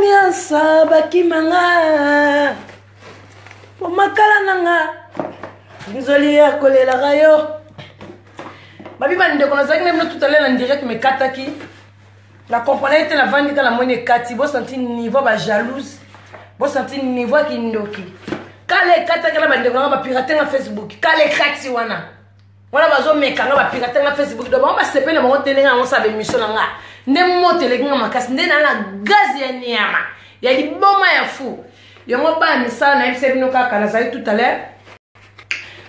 miasa bakimanga Pomakala nanga Désolé ya kolela rayo Babi bande kona zaki même tout à l'heure en direct me kataki La compagnie était la vente quand la monnaie kati bo senti niveau ba jalouse bo senti niveau ki ndoki Kale kataki la bande kona ba pirater na Facebook kale kati wana Wana bazo meka nga ba pirater na Facebook do ba sepe na ba telenga on sabe mission nga Nde motele nga makasi nde na la gaz ya nyama ya liboma ya fou Yongo ba misala na FCB no kaka na zali tout à l'heure.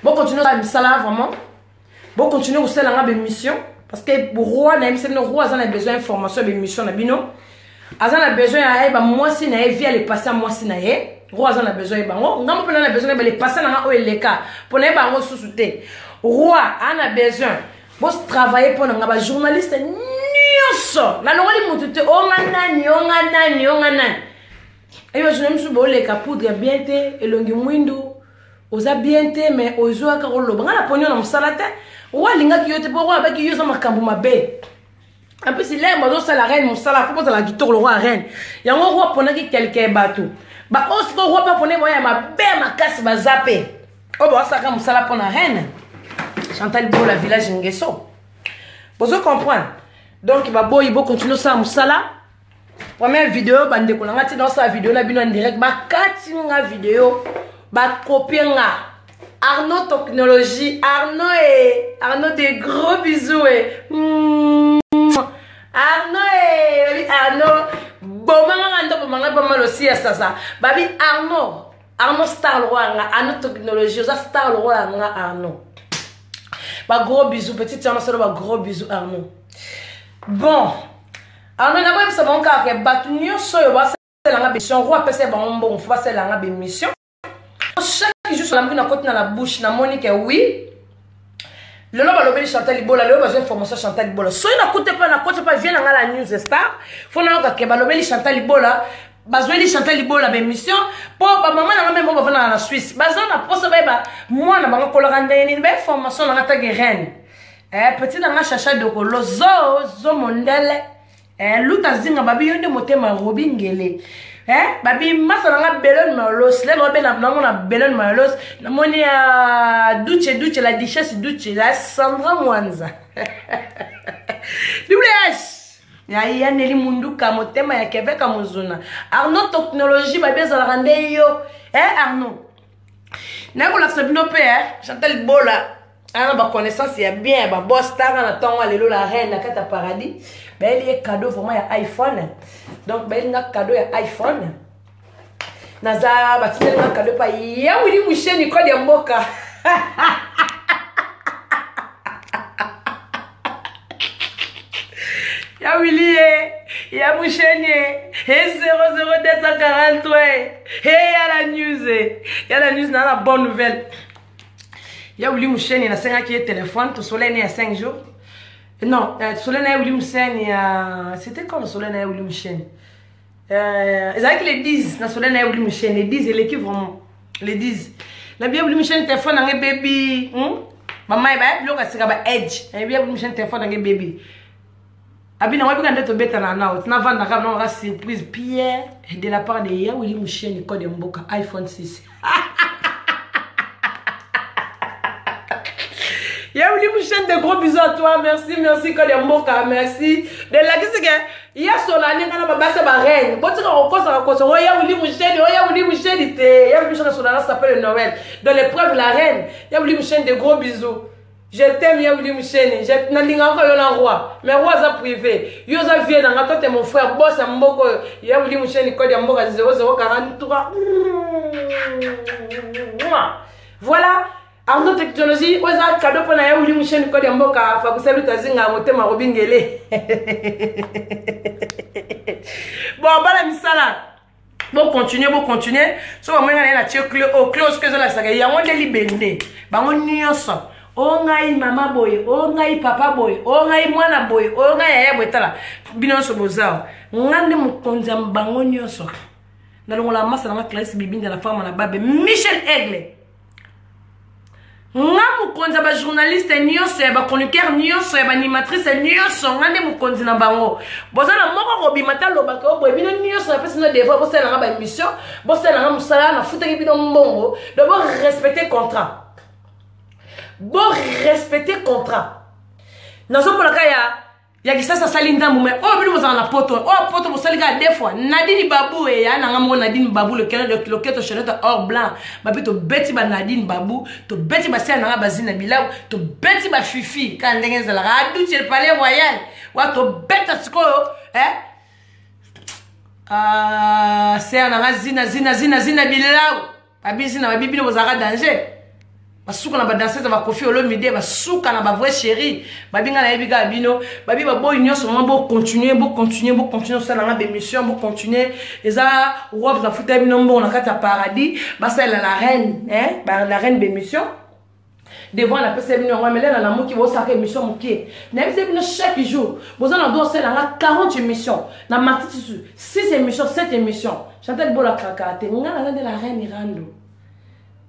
Bon continuer à misala vraiment. Bon continuer aussi à la mission parce que pour roi na FCB no roi a besoin d'information de mission na bino. Azan a besoin à ba moi si na via les passer moi si na ye. Roi a besoin ba ngo ngamo pena na besoin ba les passer na o eleka pour na ba ngo susute. Roi a besoin bon travailler pour na ba journaliste nyonso. Na longoli mutute onga nani. Et je me suis dit, les capoudres bien té, et l'ongi mwindu, osa bien té, mais ozo a karolo. Banga la pognon na salate, roi linga ki yote pour roi avec qui yosa makambu mabe. En plus, il est mazo sa la reine, mon sala, faut pas la guitare le roi reine. Y'a un roi pona qui quelqu'un bateau. Ba os ko roi pas pona moya ma be ma casse ba zappé. Oh bah ça comme sala pona reine. Chantal Bo la village Ngeso. Vous comprendre. Donc il va beau il va continuer ça musala. Première vidéo bande ko ngati dans sa vidéo na bino en direct ba kati nga vidéo ba copier nga Arnaud technologie Arnaud des gros bisous Arnaud bomanga ndo bomanga aussi ça babi Arnaud star le roi nga Arnaud technologie ça star le roi nga Arnaud ba gros bisous petite sœur na ba gros bisous Arnaud bon alors on a ça bon car que batunio soyo ba c'est la mission roi pese bon faut c'est la mission chaque jour sur la na côté na la bouche na Monique oui le loba lobeli Chantal Libola le besoin information Chantal Libola soyo na côté pas vient na la news star faut na ka ba lobeli Chantal Libola bazweli Chantal Libola ba mission pour ba maman na même ba na la Suisse bazon na posa ba moi na ba ko la ngandeni ba information na ta reine petit na chacha de ko zo mondele Luta zinga babi yonde motema robingele babi masala nga belon malos le robe na na belon malos na moni ya duche la duchesse duche la Sandra Mwanza WH ya neli munduka motema ya keveka muzuna Arnaud technologie babi za rande yo Arnaud na ko la sabino pe Chantal Bola ana ba connaissance ya bien ba boss tanga na tonga lelo la reine na kata paradis il y a cadeau vraiment ya iPhone donc il y a cadeau ya iPhone naza batile na cadeau pa ya wili musheni kodi ya mboka ya wili ya musheni 00243 ya la news na la bonne nouvelle ya wili musheni na senga ki téléphone to soleil ne 5 jours. Non, Solène a William Sen, c'était quand Solène a William Chen ils avaient les 10, Solène a William Chen, les 10 et l'équipe vraiment, les 10. La bien William Chen téléphone dans baby, maman il va bloquer c'est comme edge, la bien William Chen téléphone dans baby. Abi na wabi quand tu bête na now, tu n'as pas de non surprise Pierre de la part de ya William Chen code mboka iPhone 6. Y'a voulu me chaîne de gros bisous à toi, merci quand les mots merci. De la qu'est-ce que il y a Solane quand la base ba reine. Bon tu rencontres ça rencontre. Oh y'a voulu me chaîne, y'a voulu me chaîneité. Y'a voulu chaîne Solane s'appelle Noël. Dans l'épreuve la reine, y'a voulu me chaîne de gros bisous. Je t'aime y'a voulu me chaîne. Je n'andinga encore yon roi. Mais roi za privé. Yo za vie dans toi t'es mon frère boss à mboko. Y'a voulu me chaîne code mboka 0043. Voilà. Arnaud technologie, oza cadeau pour na ya wuli musheni ko de mboka fa kuselu tazinga motema robingele. Bon bala misala. Bon continuer. So ba mwenga na chekle au close que la saga ya wonde libende. Ba ngoni nyonso. O ngai mama boy, o ngai papa boy, o ngai mwana boy, o ngai yaya boy tala. Binonso bozao. Ngande mukonza mbango nyonso. Na longola masa na classe bibinde la femme na babe Michel Aigle. Nga mukonza ba journaliste nyonso ba chroniqueur nyonso ba animatrice nyonso ngande mukonzi na bango bozana moko robimata lobaka obwe bino nyonso pesa sinon des fois vous savez la émission vous savez la musala na futa ki bino mbongo d'abord respecter contrat bon respecter contrat nazo pour la kaya ya kisasa sali ndambu mais oh bino mozana na poto oh poto mosali ka deux fois Nadine Babou et ya nanga mo Nadine Babou le keto cheneta or blanc babi to beti ba Nadine Babou to beti ba sel nanga bazina bilabu to beti ba fifi ka ndenge za la adu ti le palais royal wa to beta sikoyo c'est nanga zina bilabu babi zina babi bino bozaka danger basuka na ba danseuse ba Kofi Olomide basuka na ba vraie chérie babinga na yebiga bino babi ba boy nyonso mo bo continuer ça na ba émission bo continuer eza robe za futa bino mbo na kata paradis ba celle la reine ba la reine d'émission devant la personne bino ngamela na moki bo saka émission moki na bise bino chaque jour boza na do celle na 40 émissions na matiti 6 émissions 7 émissions Chantal Bola Krakate ngana de la reine Irando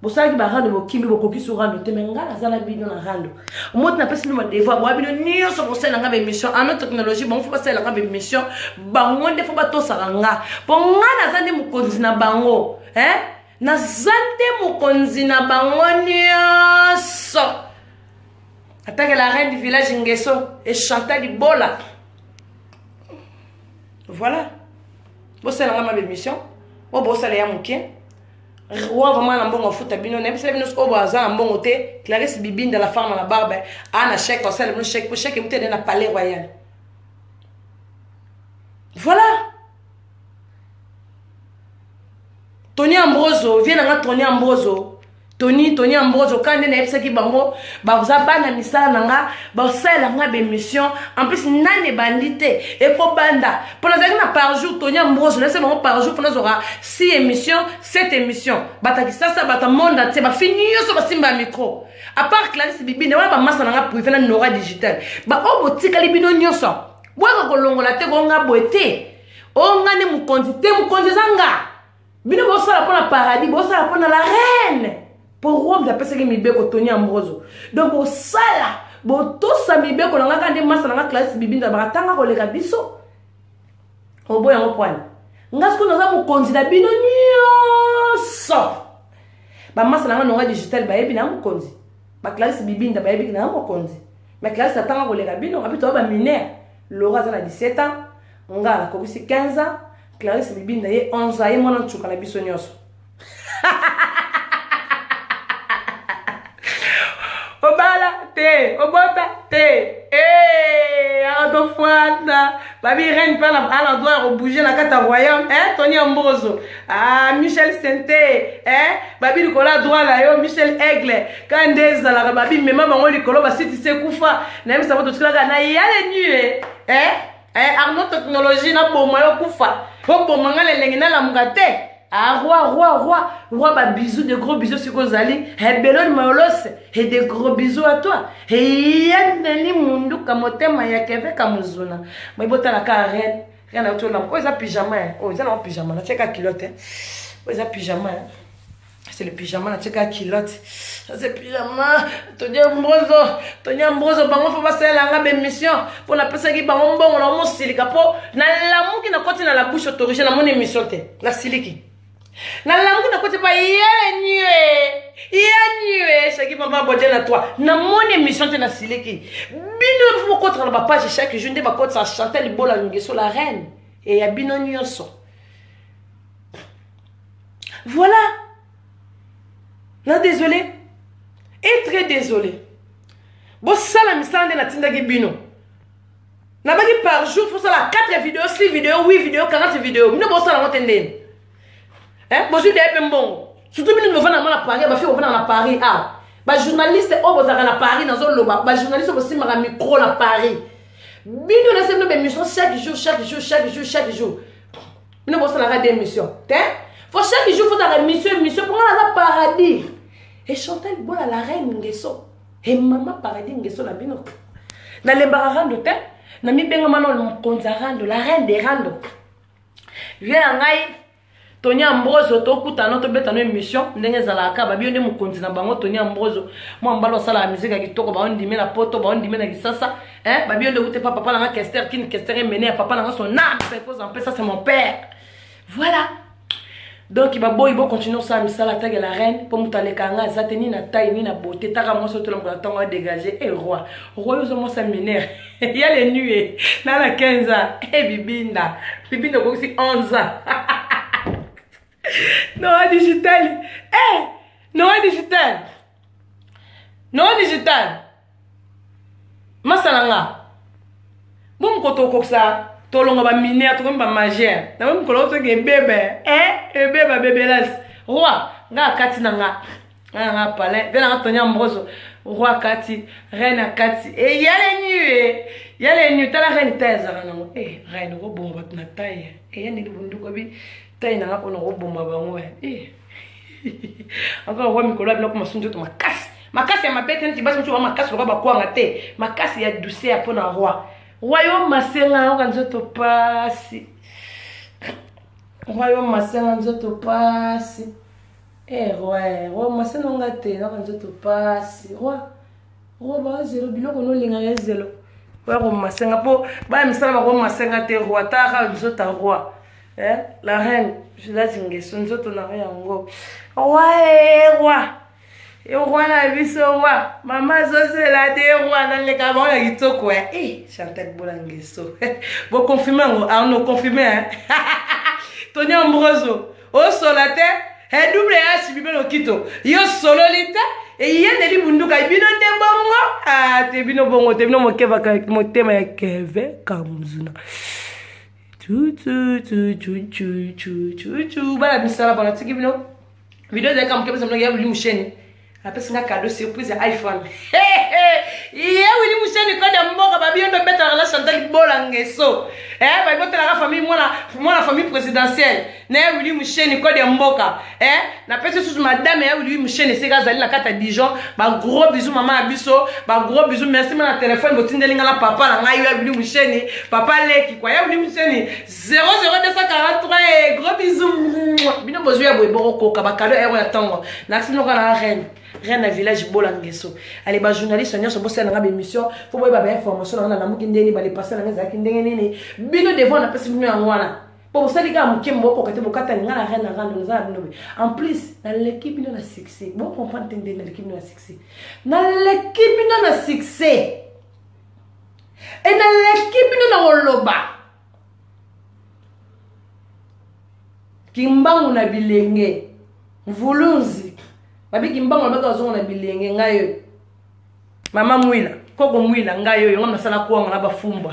bosaki ba rando bokimbi bokoki sur rando te menga na zala bino na rando mot na pesi no devoir bo bino nyonso bosela nga ba émission en technologie bon faut passer la nga ba émission bango nde faut bato saranga bon nga na zande mukonzi na bango na zande mukonzi na bango nyonso attaque la reine du village Ngeso et Chantal Bola voilà bosela nga ma émission bo bosala ya muke roi vraiment na mbongo futa bino na bisa bino obo aza na mbongo te Clarisse Bibinda la femme na barbe ana chèque osala bino chèque pour chèque mutende na palais royal voilà Tony Ambroso vient na Tony Ambroso Tony Ambroso kande na epsa ki bango ba uza bana misala nanga ba usala nga be mission en plus nane bandité et ko banda pour la na par jour Tony Ambroso laisse bango par jour pour nous aura 6 émissions 7 émissions bata ki sasa bata monde ate ba fini yo ba simba micro à part Clarisse Bibinda wala ba masa nanga privé na Nora digital ba o botika libino nyonso bwa ko longola te ko nga boete o ngane mukonzi zanga bino bo sala pour la paradis bo sala pour la reine pour robe d'après ce que mi beko Tony Ambroso donc au sala bo to sa mi beko nga kande masa nga Clarisse Bibinda ba tanga ko leka biso o boya ngo point ngasko na za mu konzida bino nyonso ba masa nga Nora digital ba yebi na mu konzi ba Clarisse Bibinda ba yebi na mu konzi mais Clarisse tanga ko leka bino abito ba mineur Laura za na 17 ans nga ko 15 ans Clarisse Bibinda ye 11 ans ye mona tsuka na biso nyonso obala te obota te adofuata babi reine pas la doit bouger la carte royaume Tony Ambroso Michel Senté babi likola droit la yo Michel Aigle kandeza la babi mema bango likolo ba siti se kufa na misa boto tsika na yale nue Arnaud technologie na boma yo kufa po boma ngale lengi na la mugate roi, bah bisous, de gros bisous sur Kozali. Belon Maolos, et de gros bisous à toi. Et Yanni Mundu Kamote Mayakeve Kamuzuna. Mais bota la carrière, rien à tout là. Oh, ils ont pyjama. Oh, ils ont pyjama. Là, check à culotte. Oh, ils ont pyjama. C'est le pyjama, là, check à culotte. C'est le pyjama. Tony Ambroso, bango faut passer la ngabe émission. Pour la personne qui bango bon, on a mon silika. Pour na l'amour qui n'a continué dans la bouche autorisée, dans mon émission, la siliki. Na langu na kote pa yanywe chaki papa bodje na toi na mon émission te na sileki bino faut contre la page chaque jour ndeba kote sa Chantal Bola Ngeso la reine et ya bino nyonso voilà non désolé et très désolé bo sala misande na tinda ki bino na baki par jour faut ça la 4 vidéos 6 vidéos 8 vidéos 40 vidéos bino bo sala ngotende bonjour des bon surtout nous venons à Paris ba fi on à Paris ba journaliste au bozaka na Paris dans zone loba ba journaliste aussi ma micro na Paris bino na semble émission chaque jour nous bossa la radio émission faut chaque jour faut ta émission pour la paradis et Chantal Bola la reine Ngeso et maman paradis Ngeso na bino dans les barrando te na mi benga manon konzarando la reine des rando viens ngai Tony Ambroso to kutana to beta no émission ndenge zalaka ba bionde mukonzi na bango Tony Ambroso mo mbalo sala musique kitoko ba on dimena poto ba on dimena kisasa ba bionde ute papa na Kester kin Kester mené papa na son âme ça pose en paix ça c'est mon père Voilà. Donc il va continuer ça misala tag la reine pour mutale kanga zateni na taille ni na beauté taka moi surtout la temps dégager et roi yo mo ça m'énerve il y a les nuées dans la 15 ans et bibinda aussi 11 ans non digital non digital masalanga bon koto koksa tolonga ba mineur to ba magère na même kolo to ke bébé bébé las roi nga kati nanga nga palais bela nga tonya mbozo roi kati reine kati et yale nu tala reine teza nango reine go bomba na taille yani bundu ko bi taille na ko no go bomba bango encore roi mikolo bla ko masunjo to makasi ya mapete nti basi mtu wa makasi ko ba kwanga te makasi ya douceur pour na roi Royaume masenga nzoto pasi. Royaume masenga nzoto pasi. Roi masenga ngate nzoto pasi. Roi ba zelo biloko no linga ya zelo. Roi masenga po ba misala ba masenga te roi ta nzoto roi. La reine, je la tingue nzoto na yango. Roi. Et on voit la vie sur moi. Maman, c'est la déroua dans les cabans. Il y a tout quoi. Chantal Bolanguesso. Vous confirmez, Arnaud, confirmez, hein. Tony Ambroso. Au solate, et double H, bibé le kito. Yo sololita, et il y a des bunduka. Bino te bongo. Te bino bongo, te bino mokeva, mote ma keve, kamzuna. Chou. Bala misala, bala tiki bino. Vidéo de kam kebe, ça me l'a voulu moucher. Après c'est un cadeau surprise iPhone. Willy Moucheni quand de mboka babi on doit mettre la Chantal Bolanguesso. Ba bote la famille moi la famille présidentielle. Na Willy Moucheni quand de mboka. Na pese sous madame Willy Moucheni c'est gazali na kata Dijon. Ba gros bisous maman Abisso, ba gros bisous merci na téléphone botindelinga la papa na ngai Willy Moucheni, papa Leki quoi Willy Moucheni 00243 gros bisous. Bino bozuya boy boroko ka ba cadeau ya tango. Na sino kana reine. Reine village Bolanguesso. Allez, bah journaliste, on se bosse dans la émission. Faut voir bah information dans la mouki ndeni, bah les passer dans les akindeni nini. Bino devant on a pas si venu en wana. Pour ça les gars mouki mboko kete bokata nga la reine rendre nous a bino. En plus, dans l'équipe nous a succès. Bon comprendre tende dans l'équipe nous a succès. Dans l'équipe nous a succès. Et dans l'équipe nous a oloba. Kimbangu na bilenge. Vulunzi. Babi kimbango baka zo na bilenge ngayo. Mama mwila, koko mwila ngayo yo ngam sala kuanga na bafumba.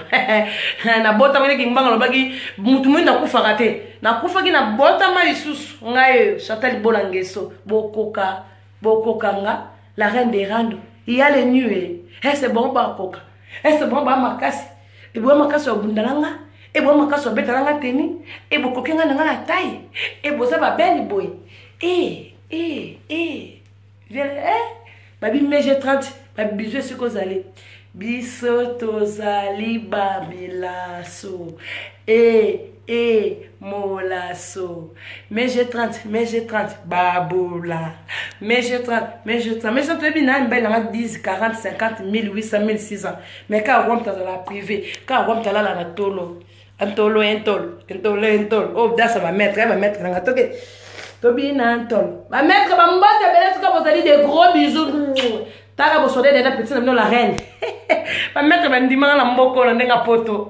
Na bota mwe kimbango baki mutu mwinda kufa kate. Na kufa ki na bota ma lisusu ngayo Chantal Bolanguesso bokoka nga la reine des randos. Il y a les nuées. C'est bon ba koka. C'est bon ba makasi. Et bo makasi obundalanga. Et bo makasi obetalanga teni. Et bokokenga nga na taille. Et bo za ba belle boy. Babi meje 30 babi bisou ce que allez biso tozali babilaso molaso meje 30 babula meje 30 mais je bien na 10 40 50 1800 1600 mais quand on dans la privée quand on dans la tolo antolo entol oh da ça va mettre na toke Tobi Nantol. Ma maître, ma mbote, est-ce que vous avez des gros bisous? T'as vous soudé des petits noms la reine. Ma maître, ma dimanche, la mboko, la nenga poto.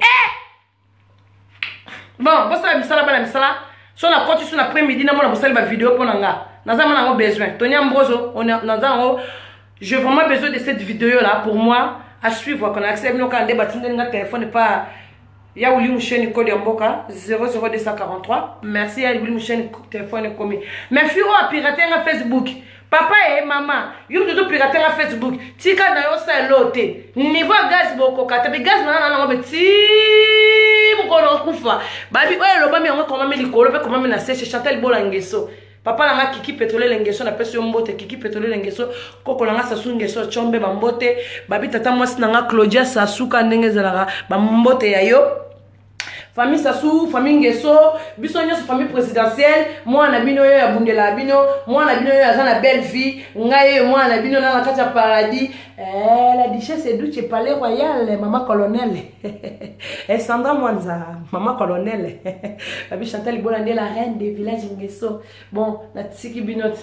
Bon, vous savez, misala, bana misala. Sur la côte, sur l'après-midi, vous savez, ma vidéo pour nanga. Nous avons besoin. Tony Ambroso, j'ai vraiment besoin de cette vidéo-là pour moi à suivre. Qu'on accepte nos candidats, bâtiment de téléphone n'est pas. Il y a Willy Moucheni code Mboka 00243. Merci à Willy Moucheni téléphone commis. Mais firo a pirater na Facebook. Papa et maman, you do pirater na Facebook. Tika na yo sa lote. Niveau gaz boko kata be gaz na na beti mukolo kufa. Babi oyo loba mi ngo koma mi likolo pe koma mi na sèche Chantal Bolanguesso. Papa nanga Kiki Pétrole Lengeso na pesi mbote Kiki Pétrole Lengeso koko nanga Sasu Ngeso chombe bambote babi tata mwasi nanga Claudia Sasuka ndenge zelaka bambote ya yo famille Sassou, famille Ngeso, biso nyonso famille présidentielle, moi na bino yo ya bundela bino, moi na bino yo ya na belle vie, ngai moi na bino na kati ya paradis. La duchesse est du palais royal, maman colonel. Et Sandra Mwanza, maman colonel. Babi Chantal Bolande, la reine des villages Ngeso. Bon, la tsiki binot.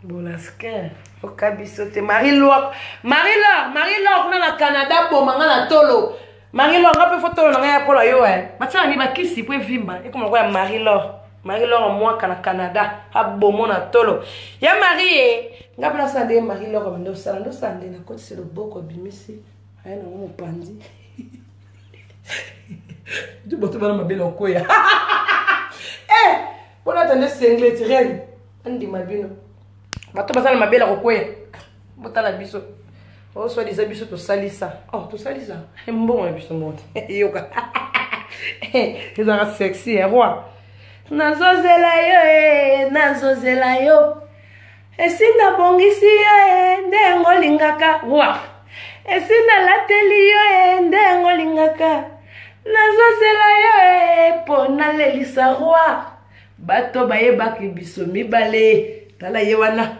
Bolasker. Okabisote Marie-Laure on a na Canada pour manga na tolo. Marie-Laure on peut photo na ya polo yo Macha ni bakisi pour vimba et comme quoi Marie-Laure moi kana Canada a bomo na tolo. Ya Marie ngapela sande Marie-Laure ndo sande na côté c'est le boko bimisi. Aya na mo pandi. Tu boto bana mabelo koya. Pour attendre single tirel. Andi mabino. Bato basala mabela kokwea botala biso o so disa biso to salisa to salisa mbongo na biso monte yoka ezaka sexy roi nazozela yo esinda bongisi yo ndengo lingaka roi esinda lateli yo ndengo lingaka nazozela yo po nalelisa roi bato bayebaki biso mibale tala yewana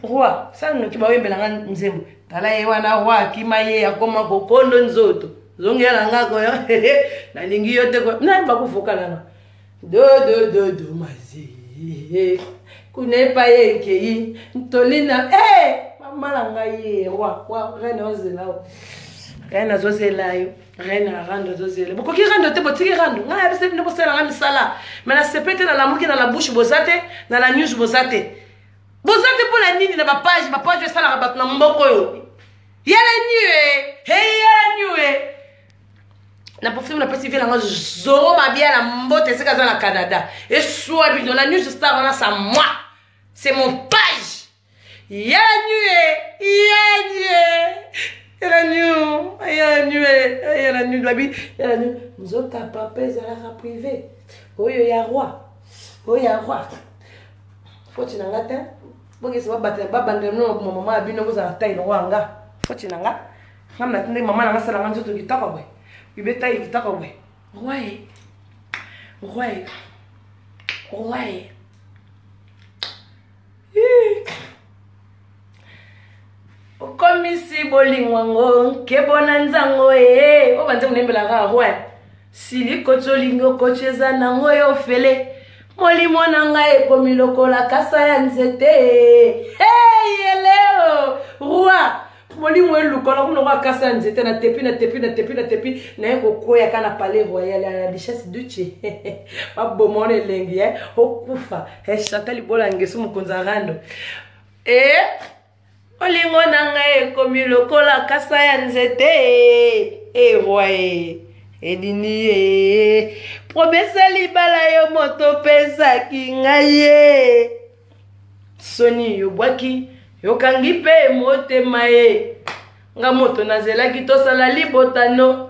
roi ça no kiba wembelanga nzembo tala yewana roi kimaye akoma kokondo nzoto zongela ngako yo na lingi yote ko na bakuvuka lana do mazi kunepa yekei ntolina mamalanga ye roi reine azozela yo reine rando zozela bokoki rando te botiki rando nga yabise ne bosela nga misala mais na sepete na lamuki na la bouche bozate na la news bozate bozate pour la nini na ba page sala rabat na mboko yo yala niwe na profil na pesi vela nga zoro mabia na mbote seka za na Canada et soit bidon la news star na sa moi c'est mon page yala niwe labi yala niwe nzota papa ezala privé oyo ya roi foti na ngata bonge se babandela no mama abino boza tayi no wanga foti na nga ngamna tinde mama na ngasala nganzo to kitaka bwe ibeta kitaka bwe roi okomisi bolingwango kebona nzango o banze munembela ga roi sili kotolingo kocheza nango yo fele molimo nanga ekomi lokola kasa ya nzete leo roi molimo elukola kuno kwa kasa ya nzete na tepi na eko koya kana palais royal ya duchesse duche babomone lengi okufa Chantal Bolangeso mukonza rando olingo nanga ekomi lokola kasa ya nzete roi edini promesa libala yo moto pesa kingaye soni yobwaki yokangi pe motema ye nga moto nazelaki tosala libotano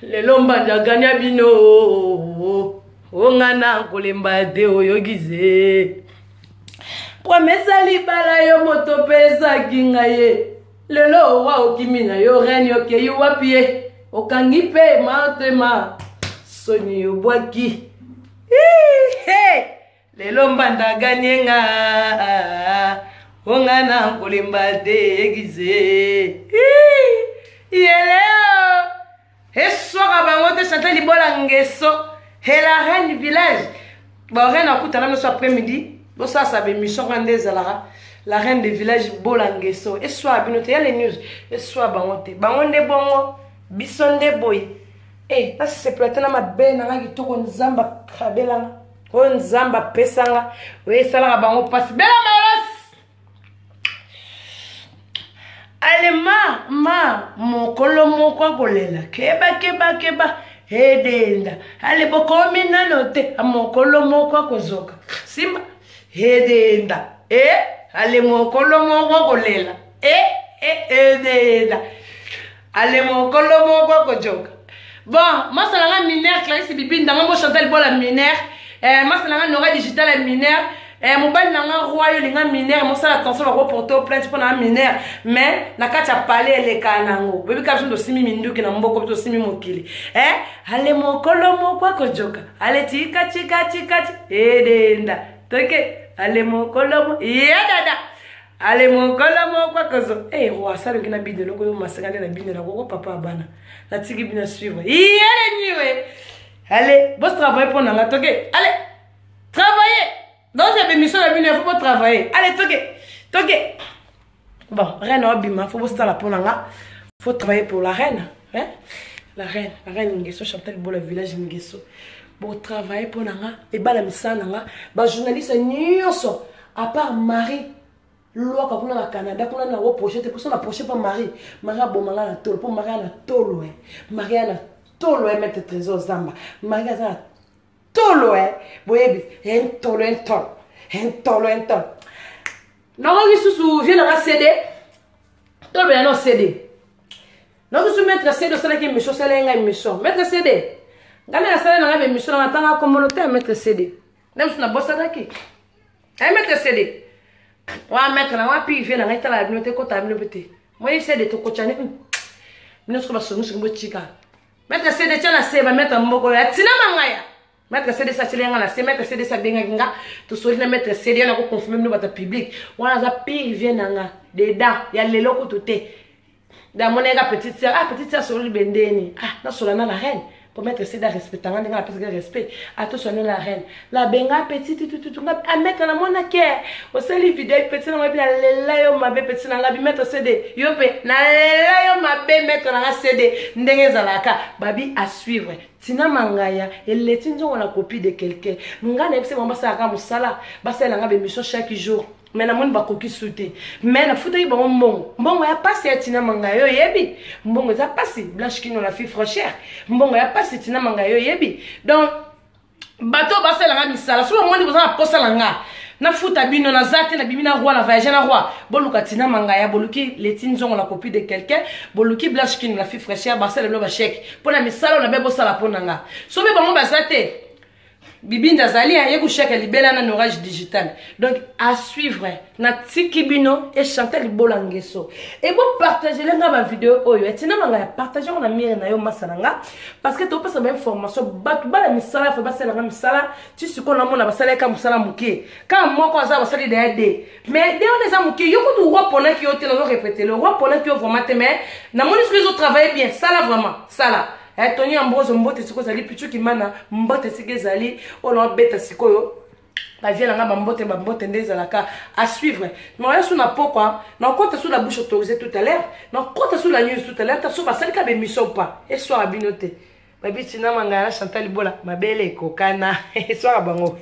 lelo mbanda ganya bino ngana kolemba te oyogize promesa libala yo moto pesa kingaye lelo wa okimina yo reine yokeyi wapie okangi pe motema soni yobwaki lelo mbanda ganyenga ongana kolemba te egize yeleo esoka bango te Chantal Bolangeso la reine du village reine akutana meso après-midi bosasa bemission ngande ezalaka la reine du village Bolangeso esoa bino te ya les news esoa bango te bango nde bongo biso nde boye nasi seplate na mabe nanga kitoko nzamba kabelanga oyo nzamba pesanga oyo esalaka bango pasi bela malasi alema mokolo moko akolela keba hedenda ale bokomi nano te mokolo moko akozoka simba hedenda ale mokolo moko akolela hedenda ale mokolo moko akojoka bon masalanga minere Clarisse Bibi ndanga mo Chantal Bola minere masalanga Nora digital minere mobali nanga roi yo linga mineur mosala attention bako porter plainte pour na mineur mais na kati ya palais eleka nango bebi ka biso tosimi minduki na mboko tosimi mokili ale mokolo moko kojoka ale tika edenda toke ale mokolo dada ale mokolo moko kozo roi sala kina bidelo ko masakane na bidelo ko papa bana na tiki bina suivre ale niwe allez boss travailler pour nanga toke allez travailler dans cette émission la bine faut pas travailler allez toke bon reine obima faut bosser la pour nanga faut travailler pour la reine hein la reine Nguesso Chantal Bola village Nguesso bon travailler pour nanga et bala misana nanga ba journaliste nyonso à part Marie loi quand on a au Canada qu'on a na reproché pour ça on a approché pas Marie bomanga na tolo pour Marie na tolo Marie na tolo mettre trésor zamba Marie na tolo boyebi un tolo non on vient dans CD tolo bien non CD non vous mettre CD ça qui me chose là émission mettre CD ngana ya sala na émission na tanga communauté mettre CD même si na bossa daki mettre CD wa mettre na wa pi vient na ngata la bibliothèque ko ta bibliothèque moi CD to ko chane mino ko ba sonu ko chika mettre CD tana seba mettre mboko ya tina mangaya mettre CD sa chilenga na se mettre CD sa benga nga to soli na mettre CD na ko confirmer no bata public wana za pi vient na dedans ya lelo ko toté da monega petite sœur soli bendeni na solana la reine pour mettre CD à respecter nga la parce que respect à tout sonner la reine la benga petite tout a mettre na mona ke o sali vidéo petite na bien lela yo mabe petite na bi mettre CD yo pe na lela yo mabe mettre na CD ndenge zalaka babi à suivre tina mangaya eleti nzo na copie de quelqu'un nga na epse mama saka musala basela nga be mission chaque jour mais na moni bakoki sauter mais na futa ba mbongo ya passer tina mangayo yebi mbongo za passer Blanche Kino la fille franchère mbongo ya passer tina mangayo yebi donc bato basela nga misala so moni bozana posala nga na futa bino na zate na bimina roi na voyage na roi boluka tina mangaya boluki letinzo la copie de quelqu'un boluki Blanche Kino la fille franchère basela no ba chèque pour la misala na bebo sala pona nga so be bango bazate Bibi Ndazali a yé chèque libéla na orage digital. Donc à suivre na Tikibino et Chantal Bola Nguesso. Et vous partagez les ma vidéo oyo et tina manga partager on a mis na yo masalanga parce que tu peux savoir information batu bala misala faut basala nga misala tu sais qu'on a mona basala ka misala muké quand moi ko za basali de mais dès on les a muké yo ko roi pona ki yote na répéter le roi pona ki vraiment mais na moni ce que ils ont travaillé bien ça là vraiment ça là Tony Ambrose mbote siko zali pichu kimana mbote sike zali ono beta sikoyo ba vient nga mbote ndezalaka à suivre mais sur na pokwa na compte sur la bouche autorisée tout à l'heure na compte sur la news tout à l'heure ta so ba sali ka be mission pas et soir abinote ba bitina mangala Chantal Bola mabele kokana et soir bango